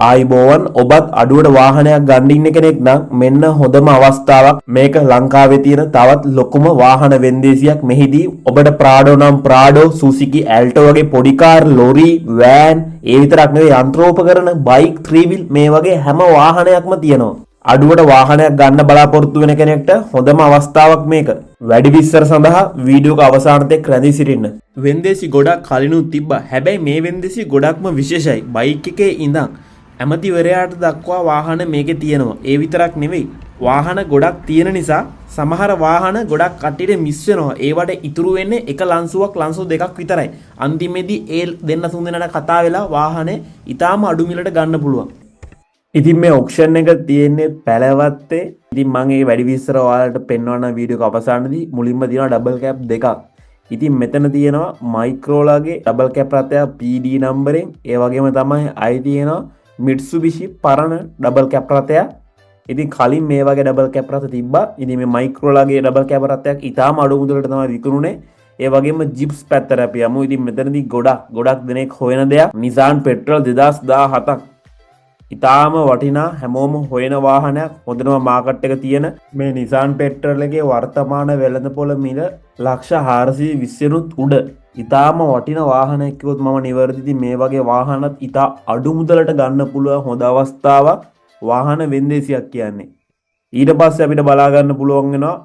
ආයිබෝවන් ඔබත් අඩුවට වාහනයක් ගන්න ඉන්න කෙනෙක් නම් මෙන්න හොඳම අවස්ථාවක් මේක ලංකාවේ තියෙන තවත් ලොකුම වාහන වෙන්දේසියක් මෙහිදී ඔබට ප්‍රාඩෝ නම් ප්‍රාඩෝ සුසුකි ඇල්ටෝ වගේ පොඩි කාර් ලොරි වෑන් ඒ විතරක් නෙවෙයි යන්ත්‍රෝපකරණ බයික් ත්‍රී වීල් මේ වගේ හැම වාහනයක්ම තියෙනවා අඩුවට වාහනයක් ගන්න බලාපොරොත්තු වෙන කෙනෙක්ට හොඳම අවස්ථාවක් මේක. වැඩි විස්තර සඳහා වීඩියෝක අවසානයේ රැඳී සිටින්න. වෙන්දේසි ගොඩක් කලිනුත් තිබ්බා. හැබැයි මේ වෙන්දේසි ගොඩක්ම විශේෂයි. බයික් එකේ ඉඳන් ඇමතිවරයාට දක්වා වාහන මේකේ තියෙනවා. ඒ විතරක් නෙවෙයි. වාහන ගොඩක් තියෙන නිසා සමහර වාහන ගොඩක් කට්ටියට මිස් වෙනවා. ඒවට ඉතුරු වෙන්නේ එක ලන්සුවක් ලන්සු දෙකක් විතරයි. අන්තිමේදී ඒ දෙන්න තුන් දෙනාට කතා වෙලා වාහනේ ඊටාම අඩු මිලට ගන්න පුළුවන්. ඉතින් මේ ඔක්ෂන් එක තියෙන්නේ පැලවත්තේ. ඉතින් මම මේ වැඩි විස්තර ඔයාලට පෙන්වන්න වීඩියෝක අවසානයේදී මුලින්ම තියෙනවා ඩබල් කැප් දෙකක්. ඉතින් මෙතන තියෙනවා මයික්‍රෝලාගේ ඩබල් කැප් රථය PD නම්බරෙන්. ඒ වගේම තමයි අයි තියෙනවා මිට්සුබිෂි පරණ ඩබල් කැප් රථයක්. ඉතින් කලින් මේ වගේ ඩබල් කැප් රථ තිබ්බා. ඉතින් මේ මයික්‍රෝලාගේ ඩබල් කැප් රථයක් ඊටාම අඩු මුදලට තමයි විකුණුනේ. ඒ වගේම ජිප්ස් පැත්තට අපි යමු. ඉතින් මෙතනදී ගොඩක් දෙනෙක් හොයන දෙයක් Nissan Petrol 2017ක්. ඉතාම වටිනා හැමෝම හොයන වාහනයක් හොඳම මාකට් එක තියෙන මේ Nissan Petrol එකේ වර්තමාන වෙළඳපොළ මිල ලක්ෂ 420නුත් උඩ. ඉතාම වටින වාහනයක් කිව්වොත් මම නිවැරදිද මේ වගේ වාහනත් ඉතා අඩු මුදලට ගන්න පුළුවන් හොඳ අවස්ථාවක් වාහන වෙන්දේසියක් කියන්නේ. ඊට පස්සේ අපිට බලා ගන්න පුළුවන් වෙනවා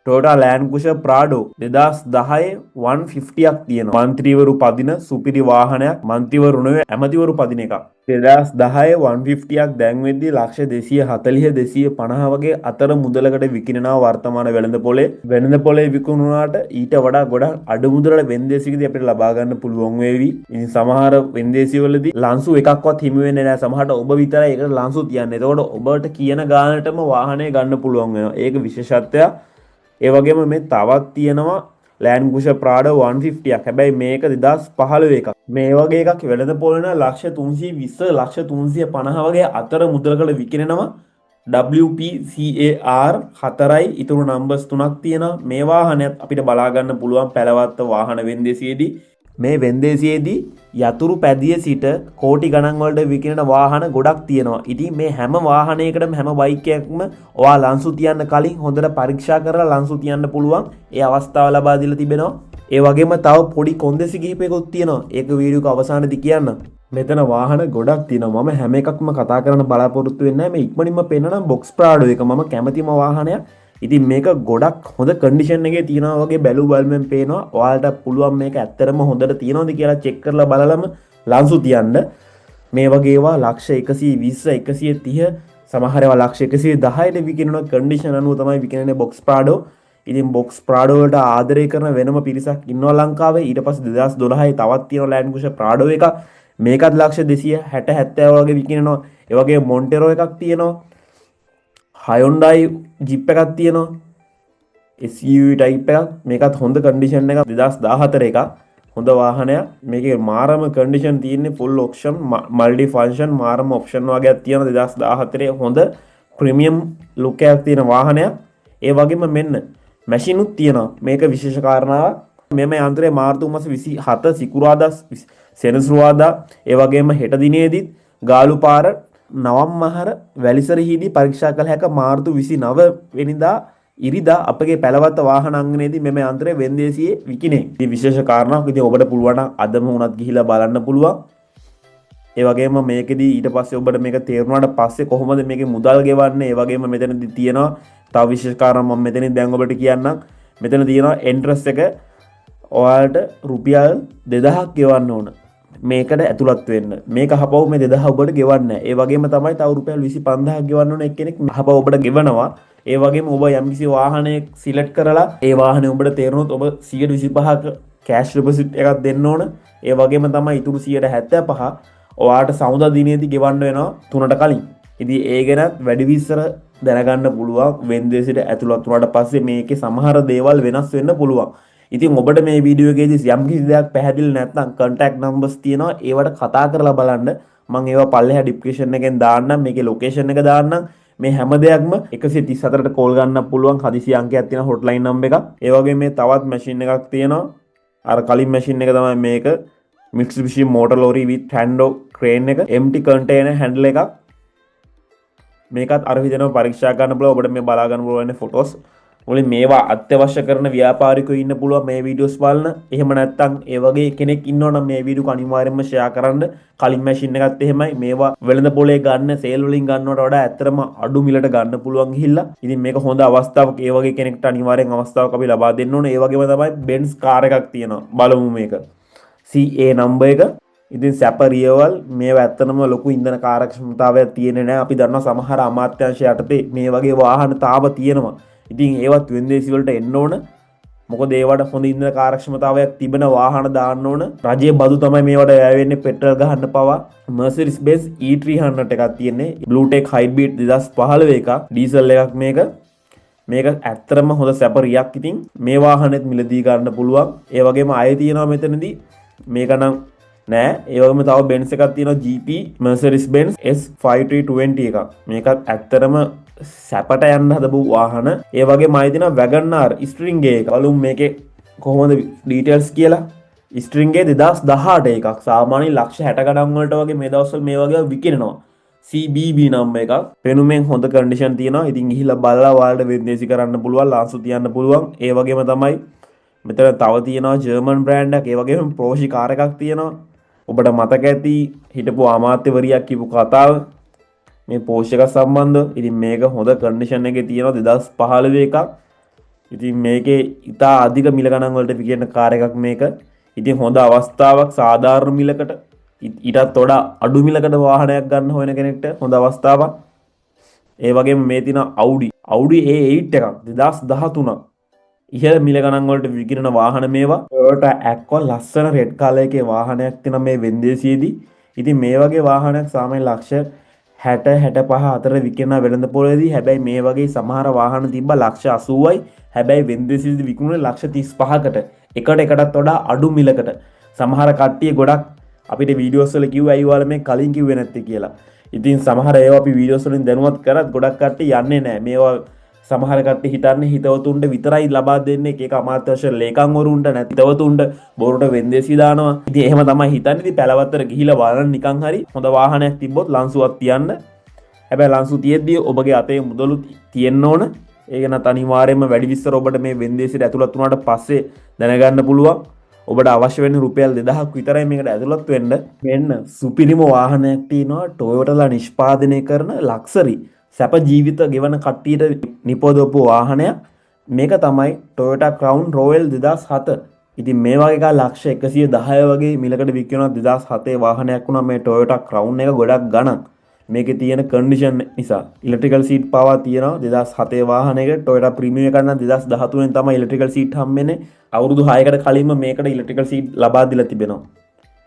Toyota Land Cruiser Prado 2010 150ක් තියෙනවා. මන්ත්‍රීවරු පදින සුපිරි වාහනයක්. මන්ත්‍රීවරු නෙවෙයි ඇමතිවරු පදින එකක්. 2010 150ක් දැන් වෙද්දී ලක්ෂ 240 250 වගේ අතර මුදලකට විකිණෙනවා වර්තමාන වෙළඳපොලේ විකුණුනාට ඊට වඩා ගොඩක් අඩු මුදලට වෙන්දේසිකදී අපිට ලබා ගන්න පුළුවන් වේවි. ඉතින් සමහර වෙන්දේසිවලදී ලන්සු එකක්වත් හිමි වෙන්නේ නැහැ. සමහරට ඔබ විතරයි ඒකට ලන්සු තියන්නේ. එතකොට ඔබට කියන ගානටම වාහනේ ගන්න පුළුවන් වෙනවා. ඒක විශේෂත්වයක්. ඒ වගේම මේ තවත් තියෙනවා Land Cruiser Prado 150ක්. හැබැයි මේක 2015 එකක්. මේ වගේ එකක් වෙළඳපොළ න ලක්ෂ 320 ලක්ෂ 350 වගේ අතර මුදලකට විකිණෙනවා. WPCAR 4යි ඉතුරු නම්බර්ස් 3ක් තියෙනවා. මේ වාහනයත් අපිට බලා ගන්න පුළුවන් පැලවත්ත වාහන වෙන්දේසියේදී. මේ වෙන්දේසියේදී යතුරු පැදිය සිට කෝටි ගණන් වලට විකිණෙන වාහන ගොඩක් තියෙනවා. ඉතින් මේ හැම වාහනයකටම හැම බයික් එකක්ම ඔයා ලන්සු තියන්න කලින් හොඳට පරීක්ෂා කරලා ලන්සු තියන්න පුළුවන්. ඒ අවස්ථාව ලබා දීලා තිබෙනවා. ඒ වගේම තව පොඩි කොන්දේසි කිහිපයකුත් තියෙනවා. ඒක වීඩියෝක අවසානයේදී කියන්න. මෙතන වාහන ගොඩක් තියෙනවා. මම හැම එකක්ම කතා කරන්න බලාපොරොත්තු වෙන්නේ නැහැ. මේ ඉක්මනින්ම පෙන්නනම් බොක්ස් ප්‍රාඩෝ එක මම කැමතිම වාහනයක්. ඉතින් මේක ගොඩක් හොඳ කන්ඩිෂන් එකේ තියෙනවා වගේ බැලු බලමින් පේනවා. ඔයාලට පුළුවන් මේක ඇත්තටම හොඳට තියෙනවද කියලා චෙක් කරලා බලලම ලන්සු තියන්න. මේ වගේ ඒවා ලක්ෂ 120 130 සමහර ඒවා ලක්ෂ 110ට විකිණන කන්ඩිෂන් අනුව තමයි විකිණන්නේ බොක්ස් ප්‍රාඩෝ. ඉතින් බොක්ස් ප්‍රාඩෝ වලට ආදරය කරන වෙනම පිරිසක් ඉන්නවා ලංකාවේ. ඊට පස්සේ 2012 තවත් තියෙනවා Land Cruiser Prado එක. මේකත් ලක්ෂ 260 70 වගේ විකිණනවා. ඒ වගේ Montero එකක් තියෙනවා. Hyundai Jeep එකක් තියෙනවා. SUV type එකක්. මේකත් හොඳ කන්ඩිෂන් එකක් 2014 එකක්. හොඳ වාහනයක්. මේකේ මාරම කන්ඩිෂන් තියෙන්නේ full option multi function මාරම option වගේක් තියෙනවා 2014 හොඳ ප්‍රීමියම් ලුක් එකක් තියෙන වාහනයක්. ඒ වගේම මෙන්න මැෂින් උත් තියෙනවා. මේක විශේෂ කාරණාවක්. මෙම යන්ත්‍රය මාර්තු මාස 27 සිකුරාදා සෙනසුරාදා ඒ වගේම හෙට දිනේදීත් ගාලු පාර නවම්මහර වැලිසරහිදී පරීක්ෂා කළ හැක මාර්තු 29 වෙනිදා ඉරිදා අපගේ පැලවත්ත වාහන අංගනයේදී මෙම යන්ත්‍රය වෙන්දේසියේ විකිණේ. ඉතින් විශේෂ කාරණාවක්. ඉතින් ඔබට පුළුවන් නම් අදම උනත් ගිහිලා බලන්න පුළුවන්. ඒ වගේම මේකෙදී ඊට පස්සේ ඔබට මේක තේරුණාට පස්සේ කොහොමද මේකේ මුදල් ගෙවන්නේ? ඒ වගේම මෙතනදී තියෙනවා තව විශේෂ කාරණා මම මෙතනින් දැන් ඔබට කියන්නම්. මෙතන තියෙනවා එන්ට්‍රස් එක ඔයාලට රුපියල් 2000ක් ගෙවන්න ඕන. මේකට ඇතුළත් වෙන්න. මේක අහපව් මේ 2000 ඔබට ගෙවන්න නැහැ. ඒ වගේම තමයි තව රුපියල් 25000ක් ගෙවන්න ඕන එක්කෙනෙක් අහපව් ඔබට ගෙවනවා. ඒ වගේම ඔබ යම්කිසි වාහනයක් සිලෙක්ට් කරලා ඒ වාහනේ ඔබට තේරුණොත් ඔබ 125ක කෑෂ් ඩිපොසිට් එකක් දෙන්න ඕන. ඒ වගේම තමයි ඉතුරු 175 ඔයාලට සමුදා දිනේදී ගෙවන්න වෙනවා 3ට කලින්. ඉතින් ඒ ගැනත් වැඩි විස්තර දැනගන්න පුළුවන්. වෙන්දේසියට ඇතුළත් වුණාට පස්සේ මේකේ සමහර දේවල් වෙනස් වෙන්න පුළුවන්. ඉතින් ඔබට මේ වීඩියෝ එකේදී යම් කිසි දෙයක් පැහැදිලි නැත්නම් contact numbers තියෙනවා. ඒවට කතා කරලා බලන්න. මම ඒවා පල්ලෙහා description එකෙන් දාන්නම්. මේකේ location එක දාන්නම්. මේ හැම දෙයක්ම 134ට කෝල් ගන්න පුළුවන්. හදිසි අංකයක් තියෙන hotline number එකක්. ඒ වගේ මේ තවත් machine එකක් තියෙනවා. අර කලින් machine එක තමයි මේක. Mitsubishi motor lorry with Hando crane එක empty container handle එකක් මේකත් අර විදිහටම පරීක්ෂා කරන්න පුළුවන් ඔබට මේ බලා ගන්න පුළුවන් ෆොටෝස් මුලින් මේවා අත්‍යවශ්‍ය කරන ව්‍යාපාරිකයෝ ඉන්න පුළුවන් මේ වීඩියෝස් බලන්න එහෙම නැත්නම් ඒ වගේ කෙනෙක් ඉන්නවනම් මේ වීඩියෝ අනිවාර්යයෙන්ම ෂෙයා කරන්න කලින් මැෂින් එකත් එහෙමයි මේවා වෙළඳ පොලේ ගන්න සේල් වලින් ගන්නවට වඩා ඇත්තටම අඩු මිලට ගන්න පුළුවන් ගිහිල්ලා ඉතින් මේක හොඳ අවස්ථාවක් ඒ වගේ කෙනෙක්ට අනිවාර්යෙන් අවස්ථාවක් අපි ලබා දෙන්න ඕනේ ඒ වගේම තමයි Benz කාර් එකක් තියෙනවා බලමු මේක CA නම්බර් එක ඉතින් සැප රියවල් මේවා ඇත්තනම ලොකු ඉන්ධන කාර්යක්ෂමතාවයක් තියෙන්නේ නැහැ අපි දන්නවා සමහර අමාත්‍යාංශ යටතේ මේ වගේ වාහන තාම තියෙනවා ඉතින් ඒවත් වෙන්දේසි වලට එන්න ඕන මොකද ඒවට හොඳ ඉන්ධන කාර්යක්ෂමතාවයක් තිබෙන වාහන දාන්න ඕන රජයේ බදු තමයි මේවට වැය වෙන්නේ පෙට්‍රල් ගහන්න පවා Mercedes Benz E300 එකක් තියෙන්නේ Blue Tech Hybrid 2015 එකක් ඩීසල් එකක් මේක ඇත්තටම හොඳ සැප රියක් ඉතින් මේ වාහනේත් මිලදී ගන්න පුළුවන් ඒ වගේම ආයෙ තියෙනවා මෙතනදී මේක නම් නෑ ඒ වගේම තව Benz එකක් තියෙනවා GP Mercedes Benz S5320 එකක් මේකත් ඇත්තටම සැපට යන්න හදපු වාහන ඒ වගේම ආයෙ තියෙනවා Wagoner ස්ට්‍රින්ග් එක බලමු මේකේ කොහොමද ඩීටේල්ස් කියලා ස්ට්‍රින්ග් එක 2018 එකක් සාමාන්‍ය ලක්ෂ 60 ගණන් වලට වගේ මේ දවස්වල මේ වගේ විකිනනවා CBB නම් එකක් පෙනුමෙන් හොඳ කන්ඩිෂන් තියෙනවා ඉතින් ගිහිල්ලා බලලා ඔයාලට වෙන්දේසි කරන්න පුළුවන් ලාංසු තියන්න පුළුවන් ඒ වගේම තමයි මෙතන තව තියෙනවා ජර්මන් බ්‍රෑන්ඩ් එකක් ඒ වගේම Porsche කාර් එකක් තියෙනවා ඔබට මතක ඇති හිටපු අමාත්‍යවරියක් කියපු කතාව මේ Porsche එක සම්බන්ධ ඉතින් මේක හොඳ කන්ඩිෂන් එකේ තියෙනවා 2015 එකක් ඉතින් මේකේ ඉතා අධික මිල ගණන් වලට විකින කාර් එකක් මේක ඉතින් හොඳ අවස්ථාවක් සාධාරණ මිලකට ඊටත් වඩා අඩු මිලකට වාහනයක් ගන්න හොයන කෙනෙක්ට හොඳ අවස්ථාවක් ඒ වගේම මේ තියෙන Audi A8 එකක් 2013 ඉහළ මිල ගණන් වලට විකිනන වාහන මේවා Toyota Aqua ලස්සන රෙඩ් කලර් එකේ වාහනයක් තියෙන මේ වෙන්දේසියේදී ඉතින් මේ වගේ වාහනයක් සාමාන්‍ය ලක්ෂ 60-65 අතර විකින වෙළඳ පොලේදී හැබැයි මේ වගේ සමහර වාහන තිබ්බ ලක්ෂ 80යි හැබැයි වෙන්දේසියේදී විකුණුනේ ලක්ෂ 35කට එකටත් වඩා අඩු මිලකට සමහර කට්ටිය ගොඩක් අපිට වීඩියෝස් වල කිව්වා අයිය ඔයාලා මේ කලින් කිව්වේ නැත්තේ කියලා. ඉතින් සමහර ඒවා අපි වීඩියෝස් වලින් දැනුවත් කරත් ගොඩක් කට්ටිය යන්නේ නැහැ. මේවා සමහර කට්ටිය හිතන්නේ හිතවතුන්ට විතරයි ලබා දෙන්නේ ඒක අමාත්‍යාංශ ලේකම්වරුන්ට නැති හිතවතුන්ට බොරුට වෙන්දේසි දානවා. ඉතින් එහෙම තමයි හිතන්නේ. ඉතින් පැලවත්තර ගිහිලා බලන්න නිකන් හරි හොඳ වාහනයක් තිබ්බොත් ලංසුවක් තියන්න. හැබැයි ලංසු තියෙද්දී ඔබගේ අතේ මුදලු තියෙන්න ඕන. ඒක නත් අනිවාර්යයෙන්ම වැඩි විස්තර ඔබට මේ වෙන්දේසියට ඇතුළත් වුණාට පස්සේ දැනගන්න පුළුවන්. ඔබට අවශ්‍ය වෙන රුපියල් 2000ක් විතරයි මේකට ඇතුළත් වෙන්න. මෙන්න සුපිරිම වාහනයක් තියෙනවා Toyota නිෂ්පාදනය කරන ලක්සරි සැප ජීවිත ගෙවන කට්ටියට නිපදවපු වාහනයක්. මේක තමයි Toyota Crown Royal 2007. ඉතින් මේ වගේ එකක් ලක්ෂ 110 වගේ මිලකට විකිනවා 2007 වාහනයක් වුණා මේ Toyota Crown එක ගොඩක් ගණන්. මේකේ තියෙන කන්ඩිෂන් නිසා ඉලෙක්ට්‍රිකල් සීට් පාවා තියෙනවා 2007 වාහනයක Toyota Premium එකක් නම් 2013 තමයි ඉලෙක්ට්‍රිකල් සීට් හම්බෙන්නේ අවුරුදු 6කට කලින්ම මේකට ඉලෙක්ට්‍රිකල් සීට් ලබා දීලා තිබෙනවා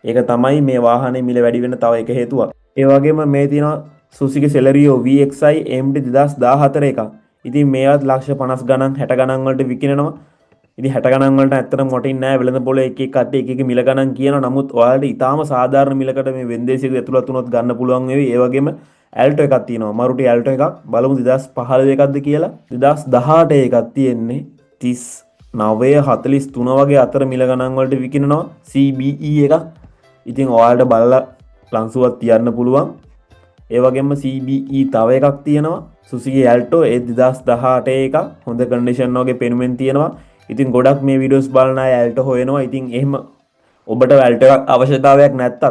ඒක තමයි මේ වාහනේ මිල වැඩි වෙන තව එක හේතුවක් ඒ වගේම මේ තියෙනවා Suzuki Celerio VXI AMD 2014 එකක් ඉතින් මේවත් ලක්ෂ 50 ගණන් 60 ගණන් වලට විකිනනවා ඉතින් 60 ගණන් වලට ඇත්තටම මොටින් නෑ වෙළඳ පොලේ එක එක කට්ටිය එක එක මිල ගණන් කියනවා නමුත් ඔයාලට ඊටාම සාධාරණ මිලකට මේ වෙන්දේසියක ඇතුළත් වුණොත් ගන්න පුළුවන් වෙවි ඒ වගේම Alto එකක් තියෙනවා Maruti Alto එකක් බලමු 2015 එකක්ද කියලා 2018 එකක් තියෙන්නේ 39-43 වගේ අතර මිල ගණන් වලට විකිනනවා CBE එකක් ඉතින් ඔයාලට බලලා ලංසුවක් තියන්න පුළුවන් ඒ වගේම CBE තව එකක් තියෙනවා Suzuki Alto ඒ 2018 එකක් හොඳ කන්ඩිෂන් වගේ පෙනුමෙන් තියෙනවා ඉතින් ගොඩක් මේ වීඩියෝස් බලන අය Alto හොයනවා. ඉතින් එහෙම ඔබට Alto එකක් අවශ්‍යතාවයක් නැත්තත්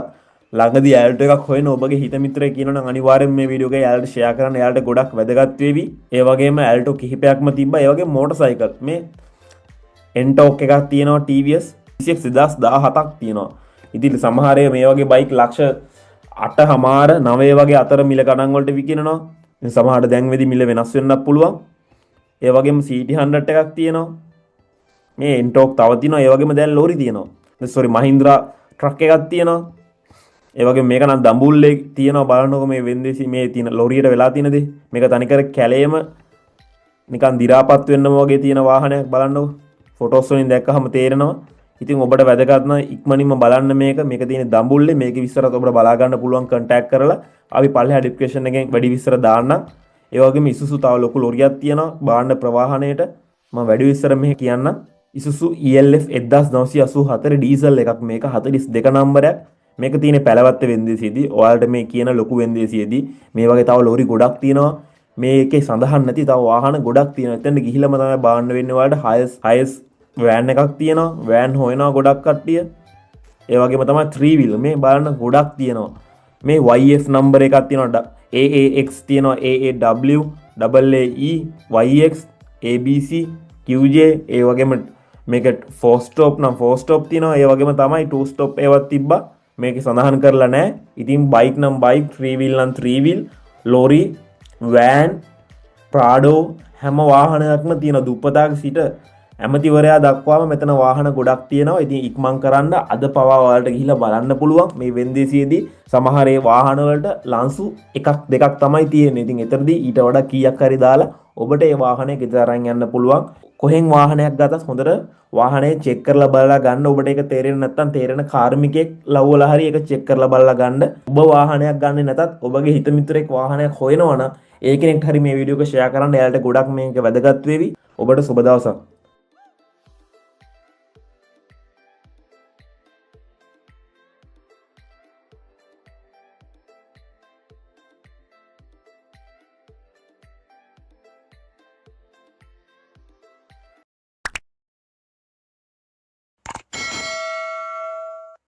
ළඟදී Alto එකක් හොයන ඔබගේ හිත මිත්‍රයෙක් කියනවා නම් අනිවාර්යෙන් මේ වීඩියෝ එක එයාලට ෂෙයා කරන්න. එයාලට ගොඩක් වැදගත් වෙවි. ඒ වගේම Alto කිහිපයක්ම තිබ්බා. ඒ වගේම මෝටර්සයිකල් මේ Ntorq එකක් තියෙනවා TVS CX 2017ක් තියෙනවා. ඉතින් සමහර මේ වගේ බයික් ලක්ෂ 8.5 9 වගේ අතර මිල ගණන් වලට විකිනනවා. ඉතින් සමහරට දැන් වෙදි මිල වෙනස් වෙන්නත් පුළුවන්. ඒ වගේම CT100 එකක් තියෙනවා. මේ Ntorq තව තියෙනවා ඒ වගේම දැන් ලෝරි තියෙනවා සෝරි Mahindra ට්‍රක් එකක් තියෙනවා ඒ වගේම මේක නම් දඹුල්ලේ තියෙනවා බලන්නකො මේ වෙන්දේසි මේ තියෙන ලෝරියට වෙලා තියෙන දේ මේක තනිකර කැලේම නිකන් දි รา පත් වෙන්නම වගේ තියෙන වාහනයක් බලන්නකො ෆොටෝස් වලින් දැක්කහම තේරෙනවා ඉතින් ඔබට වැදගත් නම් ඉක්මනින්ම බලන්න මේක තියෙන දඹුල්ලේ මේකේ විස්තරات ඔබට බලා ගන්න පුළුවන් කන්ටැක්ට් කරලා අපි පල්ලෙහා ඩිස්ක්‍රිප්ෂන් එකෙන් වැඩි විස්තර දාන්නම් ඒ වගේම Isuzu තව ලොකු ලෝරියක් තියෙනවා බාණ්ඩ ප්‍රවාහණයට මම වැඩි විස්තර මෙහි කියන්නම් ඉසුසු ELF 1984 ඩීසල් එකක්. මේක 42 නම්බරයක්. මේක තියෙන පැලවත්ත වෙන්දේසියේදී. ඔයාලට මේ කියන ලොකු වෙන්දේසියේදී මේ වගේ තව ලෝරි ගොඩක් තියෙනවා. මේකේ සඳහන් නැති තව වාහන ගොඩක් තියෙනවා. එතනට ගිහිල්ලාම තමයි බාන්න වෙන්නේ ඔයාලට. හයස් වෑන් එකක් තියෙනවා. වෑන් හොයනවා ගොඩක් කට්ටිය. ඒ වගේම තමයි 3 wheel මේ බලන්න ගොඩක් තියෙනවා. මේ YF නම්බර එකක් තියෙනවා. AAX තියෙනවා. AAW AAE YX ABC QJ ඒ වගේම මේක 4 stop නම් 4 stop තියෙනවා. ඒ වගේම තමයි 2 stop ඒවත් තිබ්බා. මේක සඳහන් කරලා නැහැ. ඉතින් බයික් නම් බයික්, 3 wheel නම් 3 wheel, ලෝරි, වෑන්, ප්‍රාඩෝ හැම වාහනයක්ම තියෙන දුප්පතාක සිට ඇමතිවරයා දක්වාම මෙතන වාහන ගොඩක් තියෙනවා. ඉතින් ඉක්මන් කරන්න අද පවා ඔයාලට ගිහිල්ලා බලන්න පුළුවන්. මේ වෙන්දේසියේදී සමහර ඒ වාහන වලට ලන්සු එකක් දෙකක් තමයි තියෙන්නේ. ඉතින් එතරදී ඊට වඩා කීයක් හරි දාලා ඔබට ඒ වාහනේ ගෙදර අරන් යන්න පුළුවන්. කොහෙන් වාහනයක් ගත්තත් හොඳට වාහනේ චෙක් කරලා බලලා ගන්න. ඔබට ඒක තේරෙන්නේ නැත්නම් තේරෙන කාර්මිකයෙක් ලව්වලා හරි ඒක චෙක් කරලා බලලා ගන්න. ඔබ වාහනයක් ගන්නේ නැතත් ඔබගේ හිත මිතුරෙක් වාහනයක් හොයනවා නම් ඒ කෙනෙක්ට හරි මේ වීඩියෝ එක ෂෙයා කරන්න. එයාලට ගොඩක් මේක වැදගත් වෙවි. ඔබට සුබ දවසක්.